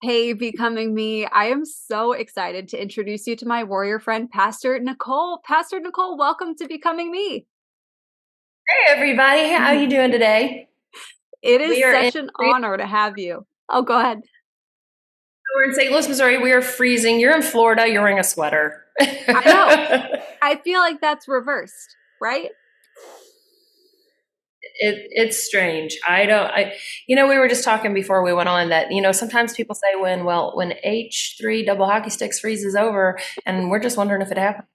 Hey, Becoming Me. I am so excited to introduce you to my warrior friend, Pastor Nicole. Pastor Nicole, welcome to Becoming Me. Hey everybody, how you doing today? It We is are in such an honor to have you. Oh, go ahead. we're in St. Louis, Missouri. We are freezing. You're in Florida. You're wearing a sweater. I know. I feel like that's reversed, right? It's strange. We were just talking before we went on that sometimes people say when H3 double hockey sticks freezes over, and we're just wondering if it happened.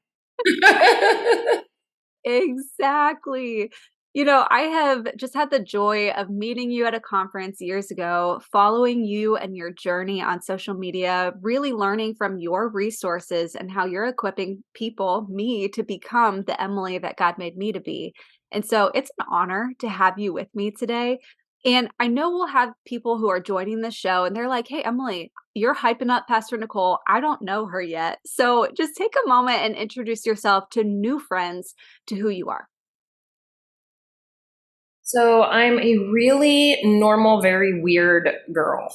Exactly. I have just had the joy of meeting you at a conference years ago, following you and your journey on social media, really learning from your resources and how you're equipping people, me, to become the Emily that God made me to be. And so it's an honor to have you with me today. And I know we'll have people who are joining the show and they're like, hey, Emily, you're hyping up Pastor Nicole. I don't know her yet. So just take a moment and introduce yourself to new friends to who you are. So I'm a really normal, very weird girl.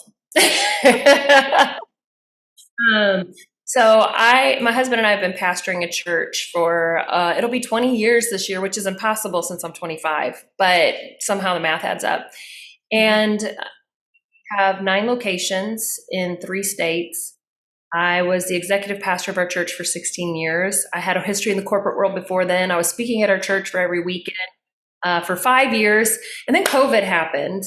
Um, my husband and I have been pastoring a church for, it'll be 20 years this year, which is impossible since I'm 25, but somehow the math adds up. Mhm. And have 9 locations in 3 states. I was the executive pastor of our church for 16 years. I had a history in the corporate world before then. I was speaking at our church for every weekend for 5 years. And then COVID happened.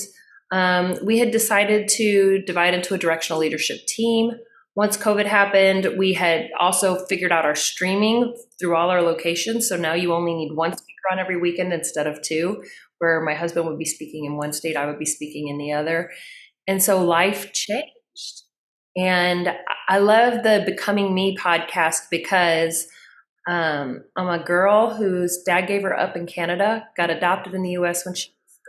We had decided to divide into a directional leadership team. Once COVID happened, we had also figured out our streaming through all our locations. So now you only need one speaker on every weekend instead of two, where my husband would be speaking in one state, I would be speaking in the other. And so life changed. And I love the Becoming Me podcast because I'm a girl whose dad gave her up in Canada, got adopted in the US when she was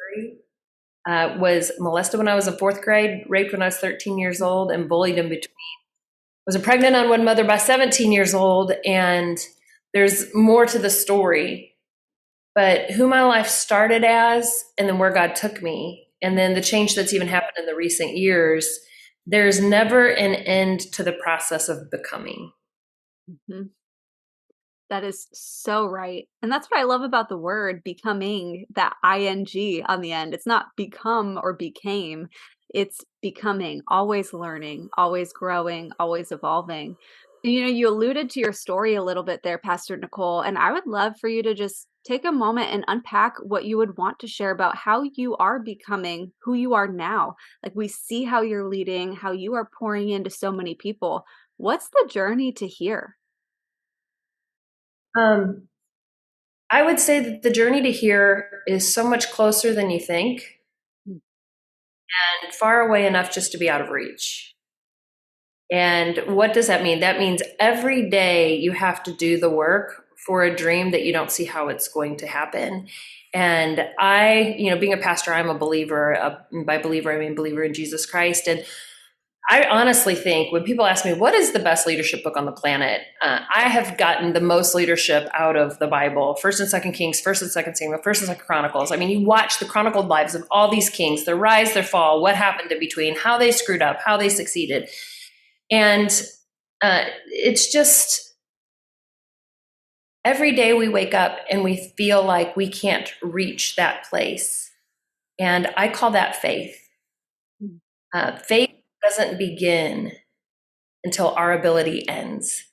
3, was molested when I was in 4th grade, raped when I was 13 years old, and bullied in between. Was a pregnant unwed mother by 17 years old, and there's more to the story. But who my life started as, and then where God took me, and then the change that's even happened in the recent years, there's never an end to the process of becoming. Mhm. That is so right. And that's what I love about the word becoming, that ing on the end. It's not become or became, it's becoming, always learning, always growing, always evolving. And, you alluded to your story a little bit there, Pastor Nicole, and I would love for you to just take a moment and unpack what you would want to share about how you are becoming who you are now. Like we see how you're leading, how you are pouring into so many people. What's the journey to here? Um, I would say that the journey to here is so much closer than you think and far away enough just to be out of reach. And what does that mean? That means every day you have to do the work for a dream that you don't see how it's going to happen. And being a pastor, I'm a believer. By believer, I mean believer in Jesus Christ. And I honestly think when people ask me, what is the best leadership book on the planet? I have gotten the most leadership out of the Bible, First and Second Kings, First and Second Samuel, First and Second Chronicles. I mean, you watch the chronicled lives of all these kings, their rise, their fall, what happened in between, how they screwed up, how they succeeded. And it's just every day we wake up and we feel like we can't reach that place. And I call that faith. Faith doesn't begin until our ability ends.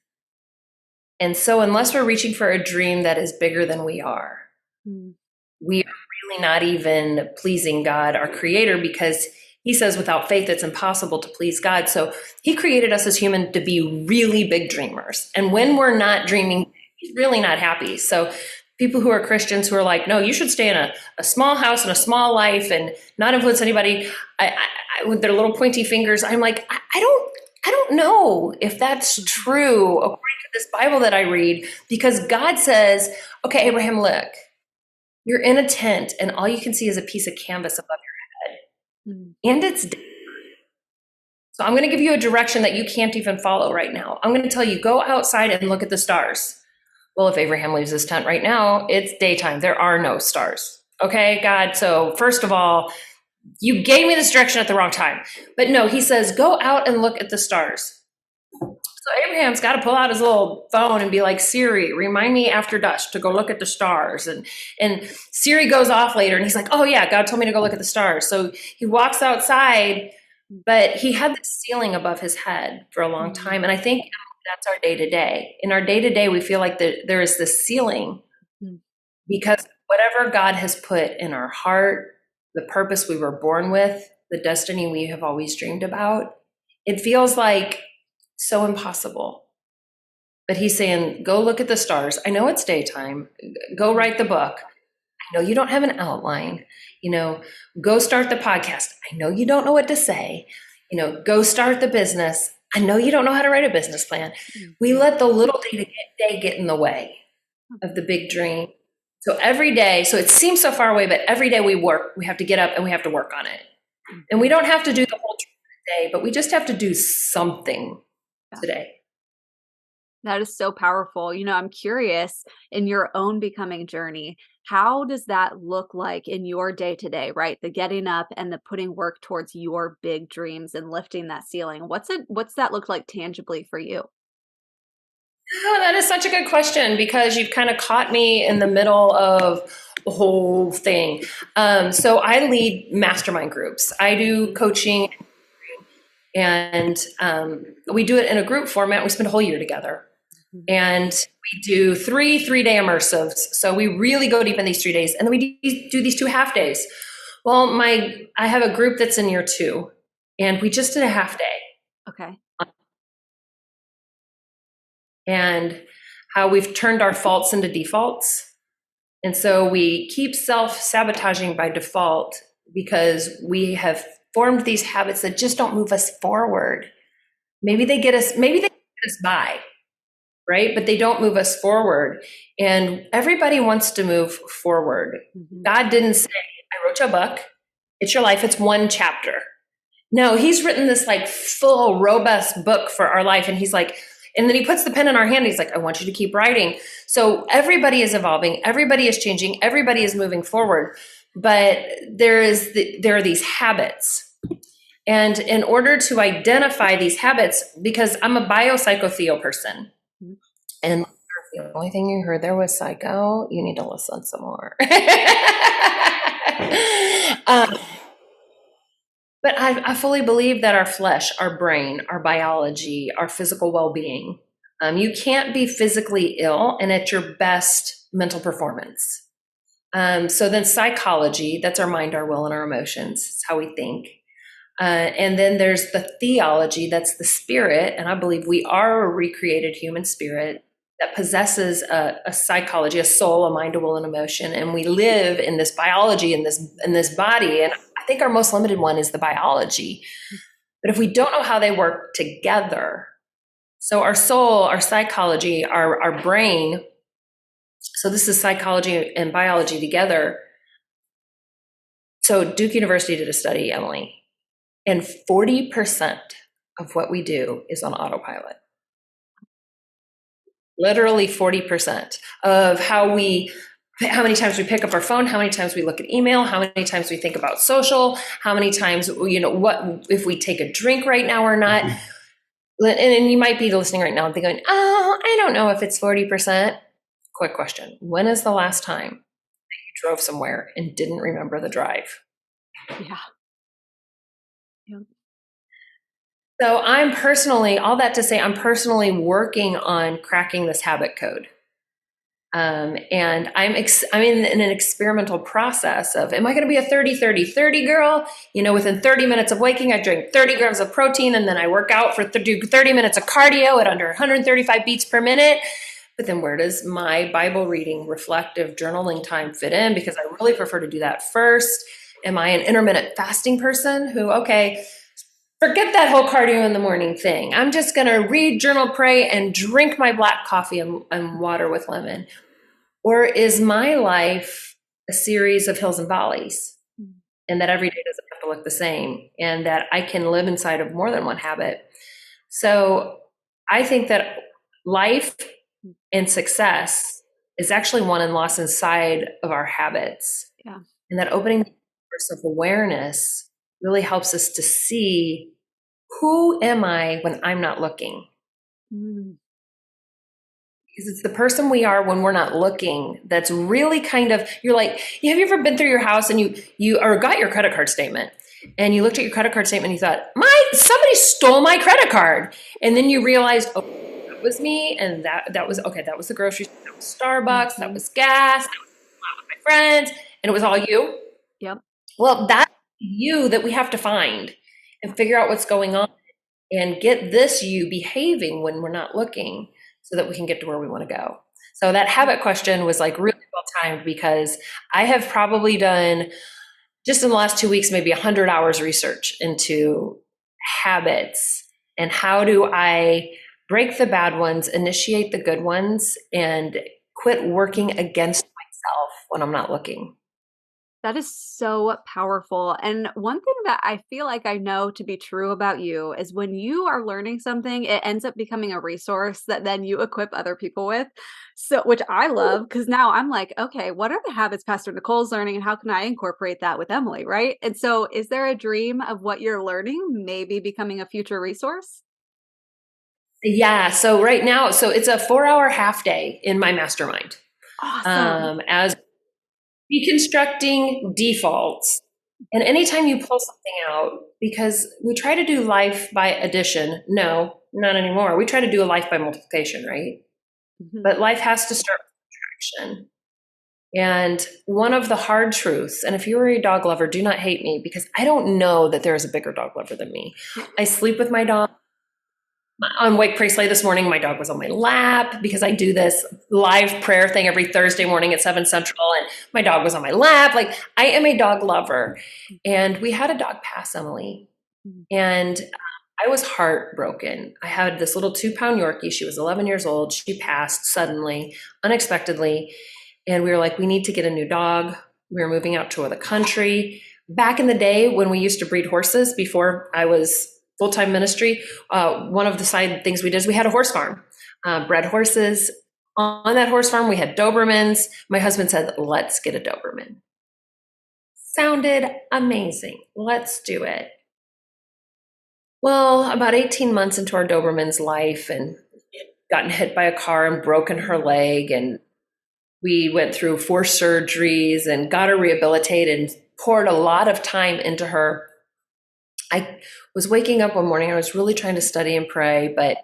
And so, unless we're reaching for a dream that is bigger than Mm. we are really not even pleasing God, our creator, because he says without faith, it's impossible to please God. So he created us as human to be really big dreamers. And when we're not dreaming, he's really not happy. So people who are Christians who are like, no, you should stay in a small house and a small life and not influence anybody with their little pointy fingers. I'm like, I don't know if that's true according to this Bible that I read, because God says, okay, Abraham, look, you're in a tent and all you can see is a piece of canvas above Mm. your head. And it's day. So I'm going to give you a direction that you can't even follow right now. I'm going to tell you, go outside and look at the stars. Well, if Abraham leaves his tent right now, it's daytime. There are no stars. Okay, God. So first of all, You gave me this direction at the wrong time. But no, he says, go out and look at the stars. So Abraham's got to pull out his little phone and be like, Siri, remind me after dusk to go look at the stars. And Siri goes off later and he's like, oh yeah, God told me to go look at the stars. So he walks outside, but he had this ceiling above his head for a long time. And I think that's our day to day. In our day to day, we feel like there is this ceiling because whatever God has put in our heart, the purpose we were born with, the destiny we have always dreamed about, it feels like so impossible. But he's saying, go look at the stars. I know it's daytime. Go write the book. I know you don't have an outline. Go start the podcast. I know you don't know what to say. Go start the business. I know you don't know how to write a business plan. We let the little day get in the way of the big dream. So every day, so it seems so far away, but every day we have to get up and we have to work on it. And we don't have to do the whole day, but we just have to do something today. That is so powerful. I'm curious, in your own becoming journey, how does that look like in your day to day, right? The getting up and the putting work towards your big dreams and lifting that ceiling. What's that look like tangibly for you? Oh, that is such a good question because you've kind of caught me in the middle of the whole thing. So I lead mastermind groups. I do coaching, and we do it in a group format. We spend a whole year together. And we do three-day immersives. So we really go deep in these 3 days. And then we do these 2 half days. Well, I have a group that's in year 2, and we just did a half day. Okay. And how we've turned our faults into defaults. And so we keep self-sabotaging by default because we have formed these habits that just don't move us forward. Maybe they get us by. Right? But they don't move us forward. And everybody wants to move forward. God didn't say, I wrote you a book. It's your life. It's 1 chapter. No, he's written this like full, robust book for our life. And he's like, and then he puts the pen in our hand. He's like, I want you to keep writing. So everybody is evolving. Everybody is changing. Everybody is moving forward. But there are these habits. And in order to identify these habits, because I'm a biopsychotheo person, and the only thing you heard there was psycho, you need to listen some more. But I fully believe that our flesh, our brain, our biology, our physical well-being, you can't be physically ill and at your best mental performance. So then psychology, that's our mind, our will, and our emotions. It's how we think. And then there's the theology, that's the spirit. And I believe we are a recreated human spirit that possesses a psychology, a soul, a mind, a will, and emotion. And we live in this biology, in this body. And I think our most limited one is the biology. But if we don't know how they work together, so our soul, our psychology, our brain, so this is psychology and biology together. So Duke University did a study, Emily, and 40% of what we do is on autopilot. Literally 40% of how many times we pick up our phone, how many times we look at email, how many times we think about social, how many times, what if we take a drink right now or not. And you might be listening right now and thinking, oh, I don't know if it's 40%. Quick question. When is the last time that you drove somewhere and didn't remember the drive? Yeah. Yep. So all that to say, I'm personally working on cracking this habit code. And I'm in an experimental process of, am I going to be a 30-30-30 girl? Within 30 minutes of waking, I drink 30 grams of protein, and then I work out for do 30 minutes of cardio at under 135 beats per minute. But then where does my Bible reading, reflective journaling time fit in? Because I really prefer to do that first. Am I an intermittent fasting person who, forget that whole cardio in the morning thing. I'm just going to read, journal, pray, and drink my black coffee and water with lemon. Or is my life a series of hills and valleys? And that every day doesn't have to look the same, and that I can live inside of more than one habit. So I think that life and success is actually won and lost inside of our habits. Yeah. And that opening self-awareness really helps us to see, who am I when I'm not looking? Mm. Because it's the person we are when we're not looking that's really kind of, you're like, have you ever been through your house and you or got your credit card statement and you looked at your credit card statement and you thought, somebody stole my credit card. And then you realized, oh, that was me. And that was, okay, that was the grocery store, that was Starbucks, that Mhm. was gas, that was my friends, and it was all you. Yep. Well, that's you that we have to find and figure out what's going on and get this you behaving when we're not looking so that we can get to where we want to go. So that habit question was like really well timed, because I have probably done, just in the last 2 weeks, maybe 100 hours research into habits and how do I break the bad ones, initiate the good ones, and quit working against myself when I'm not looking. That is so powerful. And one thing that I feel like I know to be true about you is when you are learning something, it ends up becoming a resource that then you equip other people with. So, which I love because now I'm like, okay, what are the habits Pastor Nicole's learning and how can I incorporate that with Emily? Right. And so, is there a dream of what you're learning maybe becoming a future resource? Yeah, so right now, so it's a 4 hour half day in my mastermind, Awesome. as deconstructing defaults. And anytime you pull something out, because we try to do life by addition, no, not anymore. We try to do a life by multiplication, right? Mhm. But life has to start with action. And one of the hard truths, and if you're a dog lover, do not hate me because I don't know that there is a bigger dog lover than me. I sleep with my dog. On Wake Pray Slay this morning, my dog was on my lap because I do this live prayer thing every Thursday morning at 7 Central, and my dog was on my lap. Like, I am a dog lover. And we had a dog pass, Emily, Mhm. and I was heartbroken. I had this little 2 pound Yorkie. She was 11 years old. She passed suddenly, unexpectedly. And we were like, we need to get a new dog. We were moving out to the country. Back in the day when we used to breed horses, before I was full-time ministry, one of the side things we did is we had a horse farm, bred horses. On that horse farm, we had Dobermans. My husband said, let's get a Doberman. Sounded amazing. Let's do it. Well, about 18 months into our Doberman's life, and gotten hit by a car and broken her leg, and we went through 4 surgeries and got her rehabilitated and poured a lot of time into her. I was waking up one morning, I was really trying to study and pray, but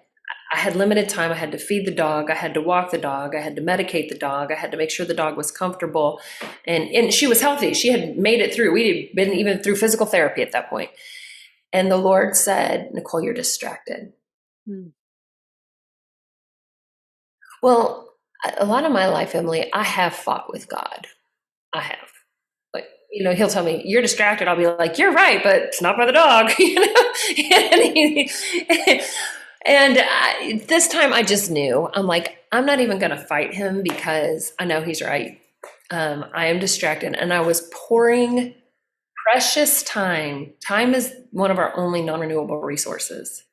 I had limited time. I had to feed the dog, I had to walk the dog, I had to medicate the dog, I had to make sure the dog was comfortable. And she was healthy. She had made it through. We had been even through physical therapy at that point. And the Lord said, Nicole, you're distracted. Mm. Well, a lot of my life, Emily, I have fought with God. I have. Like, he'll tell me, you're distracted. I'll be like, you're right, but it's not by the dog. And this time I just knew. I'm like, I'm not even going to fight him because I know he's right. I am distracted. And I was pouring precious time. Time is one of our only non renewable resources,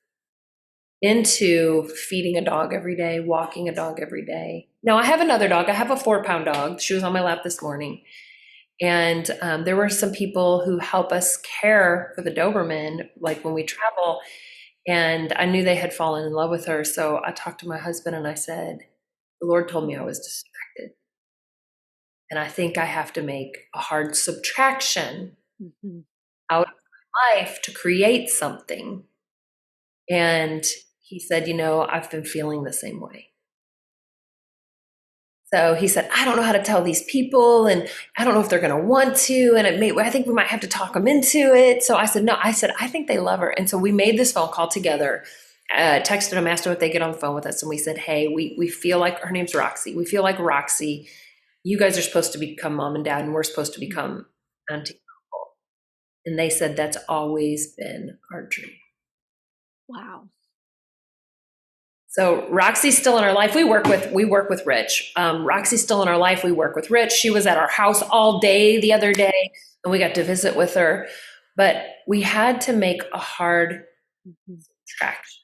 into feeding a dog every day, walking a dog every day. Now, I have another dog. I have a 4 pound dog. She was on my lap this morning. And there were some people who help us care for the Doberman, like when we travel. And I knew they had fallen in love with her. So I talked to my husband and I said, the Lord told me I was distracted. And I think I have to make a hard subtraction Mhm. out of my life to create something. And he said, I've been feeling the same way. So he said, I don't know how to tell these people, and I don't know if they're going to want to, and I think we might have to talk them into it. So I said, no, I think they love her. And so we made this phone call together, texted them, asked them if they get on the phone with us. And we said, hey, we feel like, her name's Roxy. We feel like Roxy, you guys are supposed to become mom and dad, and we're supposed to become auntie and uncle. And they said, that's always been our dream. Wow. So Roxy's still in our life. We work with Rich. Roxy's still in our life. We work with Rich. She was at our house all day the other day, and we got to visit with her. But we had to make a hard Mhm. subtraction.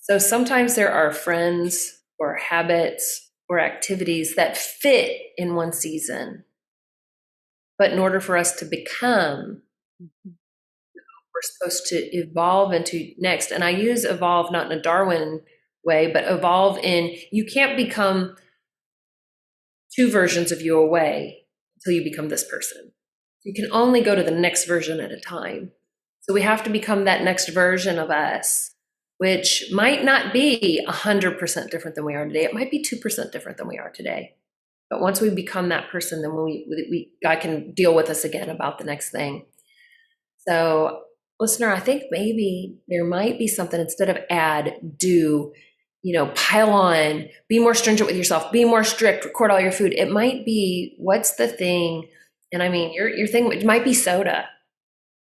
So sometimes there are friends or habits or activities that fit in one season, But in order for us to become, Mhm. we're supposed to evolve into next. And I use evolve not in a Darwin way, but evolve in you can't become two versions of you away until you become this person. You can only go to the next version at a time. So we have to become that next version of us, which might not be 100% different than we are today. It might be 2% different than we are today. But once we become that person, then God can deal with us again about the next thing. So, listener, I think maybe there might be something instead of add, do, pile on, be more stringent with yourself, be more strict, record all your food. It might be what's the thing? And I mean, your thing, it might be soda.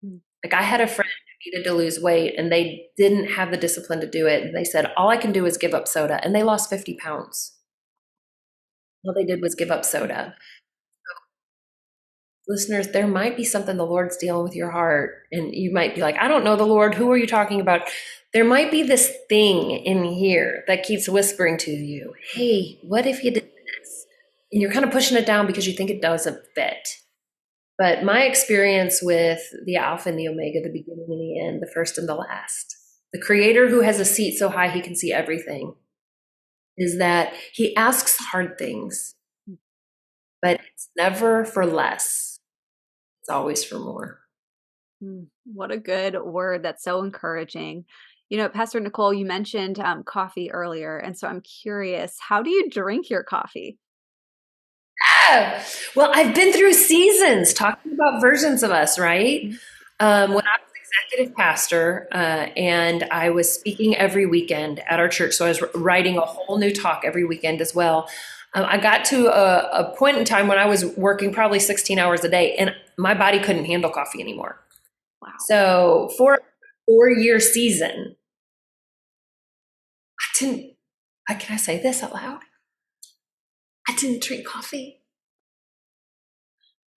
Mm. Like I had a friend who needed to lose weight and they didn't have the discipline to do it. And they said, all I can do is give up soda. And they lost 50 pounds. All they did was give up soda. Listeners, there might be something the Lord's dealing with your heart. And you might be like, I don't know the Lord. Who are you talking about? There might be this thing in here that keeps whispering to you, hey, what if you did this? And you're kind of pushing it down because you think it doesn't fit. But my experience with the Alpha and the Omega, the beginning and the end, the first and the last, the Creator who has a seat so high he can see everything, is that he asks hard things, but it's never for less. It's always for more. What a good word. That's so encouraging. Pastor Nicole, you mentioned coffee earlier. And so I'm curious, how do you drink your coffee? Yeah. Well, I've been through seasons talking about versions of us, right? Mhm. When I was executive pastor and I was speaking every weekend at our church, so I was writing a whole new talk every weekend as well. I got to a point in time when I was working probably 16 hours a day and my body couldn't handle coffee anymore. Wow. So for a 4-year season, I didn't, can I say this out loud? I didn't drink coffee.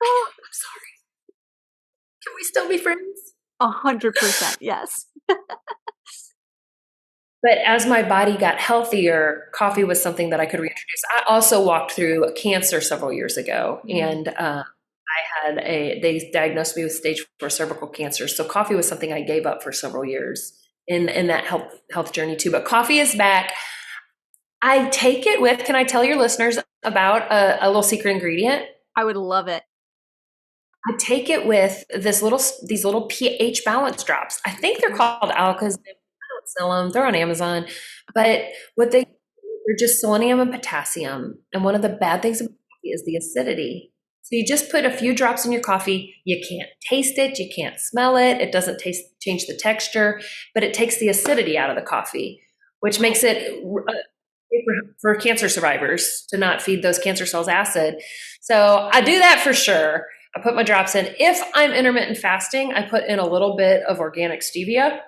Oh, I'm sorry. Can we still be friends? 100%. Yes. But as my body got healthier, coffee was something that I could reintroduce. I also walked through cancer several years ago, Mm. and they diagnosed me with stage 4 cervical cancer. So coffee was something I gave up for several years in that health journey too. But coffee is back. I take it with. Can I tell your listeners about a little secret ingredient? I would love it. I take it with these little pH balance drops. I think they're Okay. called Alkas. I don't sell them. They're on Amazon. But what they're just selenium and potassium. And one of the bad things about coffee is the acidity. So you just put a few drops in your coffee. You can't taste it. You can't smell it. It doesn't change the texture, but it takes the acidity out of the coffee, which makes it for cancer survivors to not feed those cancer cells acid. So I do that for sure. I put my drops in. If I'm intermittent fasting, I put in a little bit of organic stevia.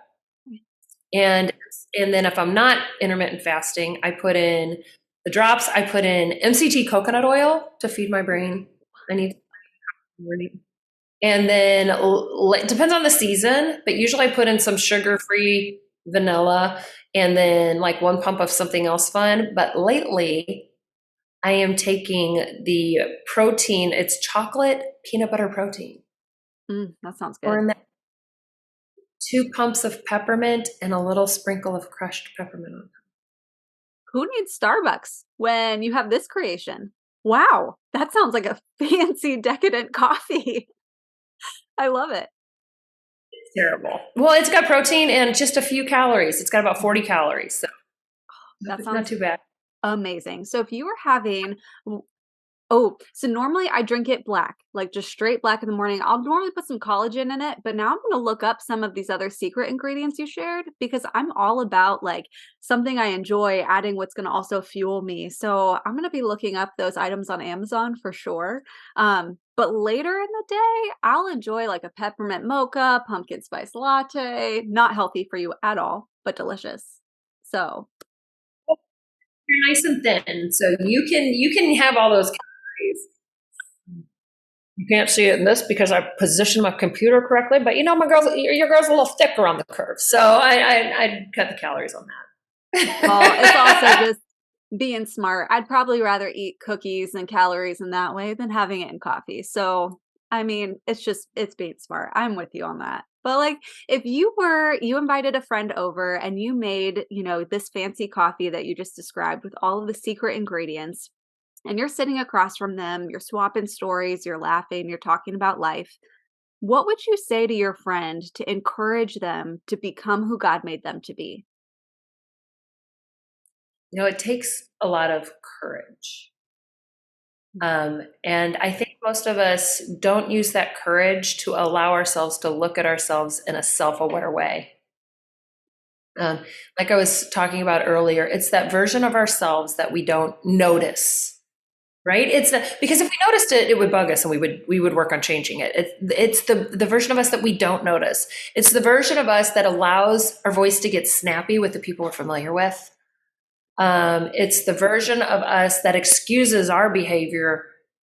And then if I'm not intermittent fasting, I put in the drops. I put in MCT coconut oil to feed my brain. I need morning. And then it depends on the season, but usually I put in some sugar-free vanilla and then like one pump of something else fun. But lately, I am taking the protein. It's chocolate peanut butter protein. That sounds Or good. in that 2 pumps of peppermint and a little sprinkle of crushed peppermint on top. Who needs Starbucks when you have this creation? Wow, that sounds like a fancy decadent coffee. I love it. It's terrible. Well, it's got protein and just a few calories. It's got about 40 calories, so That not sounds too bad. amazing. So if you were having Oh, so normally I drink it black, like just straight black in the morning. I'll normally put some collagen in it, but now I'm gonna look up some of these other secret ingredients you shared because I'm all about like something I enjoy adding what's gonna also fuel me. So I'm gonna be looking up those items on Amazon for sure. But later in the day, I'll enjoy like a peppermint mocha, pumpkin spice latte, not healthy for you at all, but delicious. So You're nice and thin, so you can have all those calories. You can't see it in this because I positioned my computer correctly, but your girl's a little thick around the curve, so I cut the calories on well, it's also that. just being smart. I'd probably rather eat cookies and calories in that way than having it in coffee. So I mean, it's being smart. I'm with you on that. But like if you invited a friend over and you made, this fancy coffee that you just described with all of the secret ingredients, and you're sitting across from them, you're swapping stories, you're laughing, you're talking about life. What would you say to your friend to encourage them to become who God made them to be? It takes a lot of courage. And I think most of us don't use that courage to allow ourselves to look at ourselves in a self aware way. Um, like I was talking about earlier, it's that version of ourselves that we don't notice, right? Because if we noticed it, it would bug us, and we would work on changing it. It's the version of us that we don't notice. It's the version of us that allows our voice to get snappy with the people we're familiar with. It's the version of us that excuses our behavior,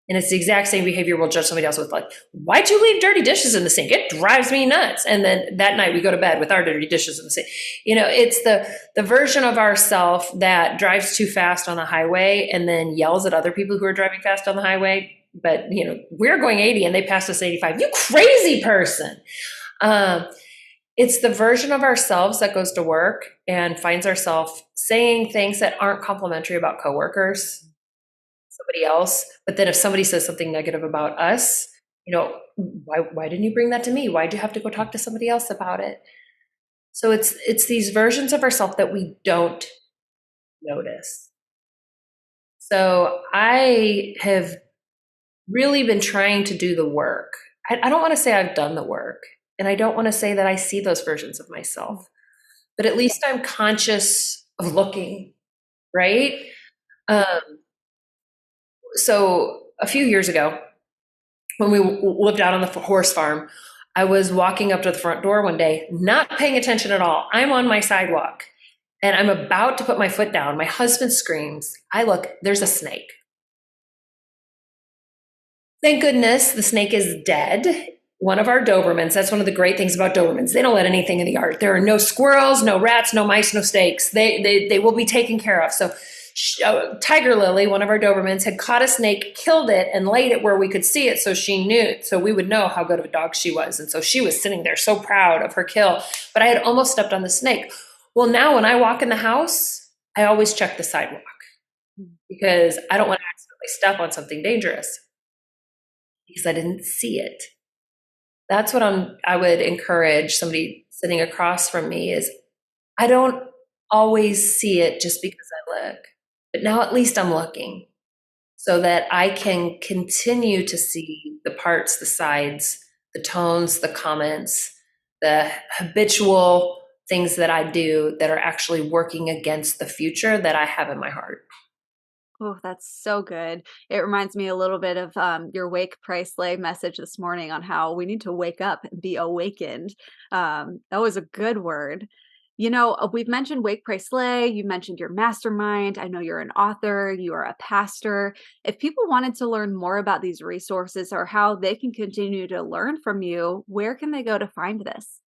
and it's the exact same behavior we'll judge somebody else with, like, why'd you leave dirty dishes in the sink? It drives me nuts. And then that night we go to bed with our dirty dishes in the sink. It's the version of ourself that drives too fast on the highway and then yells at other people who are driving fast on the highway. But, we're going 80 and they passed us 85. You crazy person. It's the version of ourselves that goes to work and finds ourselves saying things that aren't complimentary about coworkers, somebody else. But then if somebody says something negative about us, why didn't you bring that to me? Why'd you have to go talk to somebody else about it? So it's these versions of ourselves that we don't notice. So I have really been trying to do the work. I don't want to say I've done the work, and I don't want to say that I see those versions of myself, but at least I'm conscious of looking, right? Um, so a few years ago, when we lived out on the horse farm, I was walking up to the front door one day, not paying attention at all. I'm on my sidewalk and I'm about to put my foot down. My husband screams. I look, there's a snake. Thank goodness the snake is dead. One of our Dobermans, that's one of the great things about Dobermans. They don't let anything in the yard. There are no squirrels, no rats, no mice, no snakes. They will be taken care of. So Tiger Lily, one of our Dobermans, had caught a snake, killed it, and laid it where we could see it, so she knew, so we would know how good of a dog she was. And so she was sitting there so proud of her kill. But I had almost stepped on the snake. Well, now when I walk in the house, I always check the sidewalk because I don't want to accidentally step on something dangerous because I didn't see it. That's what I would encourage somebody sitting across from me is I don't always see it just because I look, but now at least I'm looking so that I can continue to see the parts, the sides, the tones, the comments, the habitual things that I do that are actually working against the future that I have in my heart. Oh, that's so good. It reminds me a little bit of your Wake Price Lay message this morning on how we need to wake up and be awakened. That was a good word. We've mentioned Wake Price Lay. You mentioned your mastermind. I know you're an author, you are a pastor. If people wanted to learn more about these resources or how they can continue to learn from you, where can they go to find this?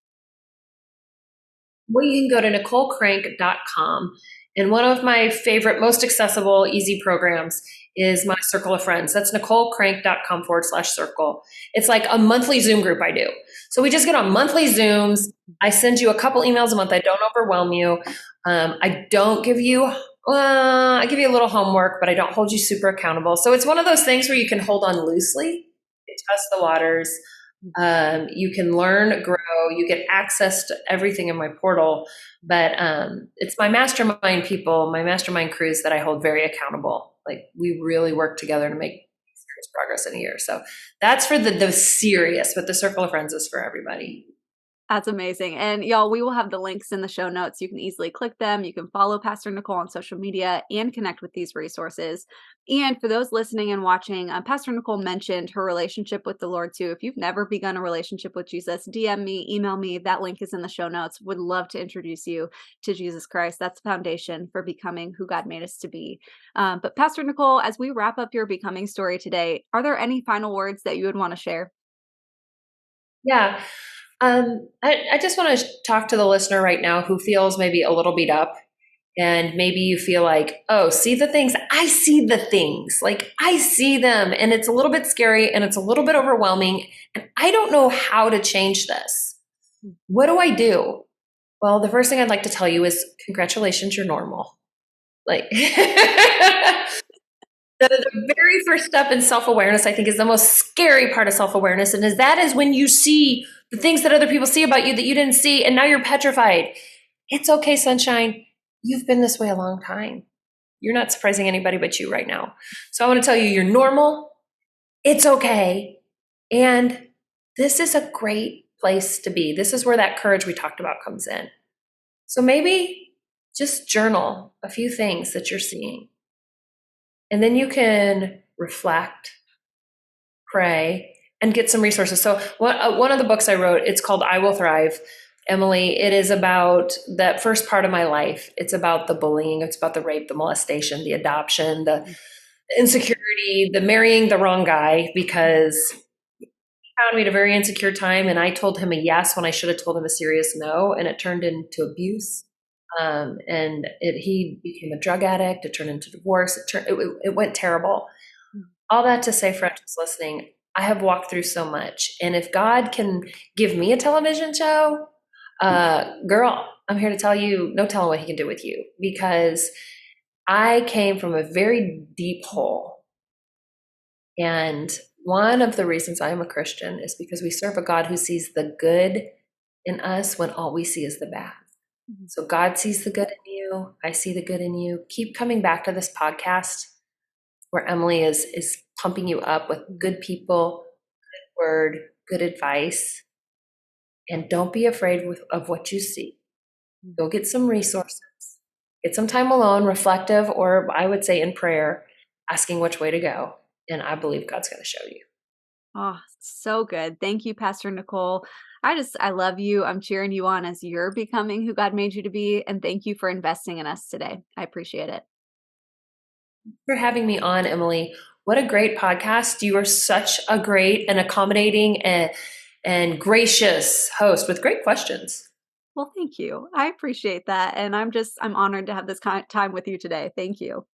Well, you can go to NicoleCrank.com. And one of my favorite, most accessible, easy programs is my Circle of Friends. That's NicoleCrank.com/circle. It's like a monthly Zoom group I do. So we just get on monthly Zooms. I send you a couple emails a month. I don't overwhelm you. I don't give you, I give you a little homework, but I don't hold you super accountable. So it's one of those things where you can hold on loosely, you test the waters. You can learn, grow, you get access to everything in my portal. But it's my mastermind people, my mastermind crews that I hold very accountable. Like we really work together to make serious progress in a year. So that's for the serious, but the Circle of Friends is for everybody. That's amazing. And y'all, we will have the links in the show notes. You can easily click them. You can follow Pastor Nicole on social media and connect with these resources. And for those listening and watching, Pastor Nicole mentioned her relationship with the Lord too. If you've never begun a relationship with Jesus, DM me, email me. That link is in the show notes. Would love to introduce you to Jesus Christ. That's the foundation for becoming who God made us to be. But Pastor Nicole, as we wrap up your becoming story today, are there any final words that you would want to share? Yeah. I just want to talk to the listener right now who feels maybe a little beat up And maybe you feel like, oh, see the things? I see the things. Like I see them. And it's a little bit scary and it's a little bit overwhelming. And I don't know how to change this. What do I do? Well, the first thing I'd like to tell you is congratulations, you're normal. Like the very first step in self-awareness, I think, is the most scary part of self-awareness. And that is when you see the things that other people see about you that you didn't see, and now you're petrified. It's okay, sunshine. You've been this way a long time. You're not surprising anybody but you right now. So I want to tell you, you're normal. It's okay. And this is a great place to be. This is where that courage we talked about comes in. So maybe just journal a few things that you're seeing. And then you can reflect, pray, and get some resources. So one of the books I wrote, it's called I Will Thrive. Emily, it is about that first part of my life. It's about the bullying, it's about the rape, the molestation, the adoption, the insecurity, the marrying the wrong guy because he found me at a very insecure time and I told him a yes when I should have told him a serious no, and it turned into abuse. He became a drug addict. It turned into divorce. It went terrible. All that to say, friends listening, I have walked through so much. And if God can give me a television show, girl, I'm here to tell you, no telling what he can do with you, because I came from a very deep hole. And one of the reasons I am a Christian is because we serve a God who sees the good in us when all we see is the bad. So God sees the good in you. I see the good in you. Keep coming back to this podcast where Emily is pumping you up with good people, good word, good advice. And don't be afraid of what you see. Go get some resources. Get some time alone, reflective, or I would say in prayer, asking which way to go. And I believe God's going to show you. Oh, so good. Thank you, Pastor Nicole. I love you. I'm cheering you on as you're becoming who God made you to be. And thank you for investing in us today. I appreciate it. For having me on, Emily. What a great podcast. You are such a great and accommodating and gracious host with great questions. Well, thank you. I appreciate that. And I'm honored to have this time with you today. Thank you.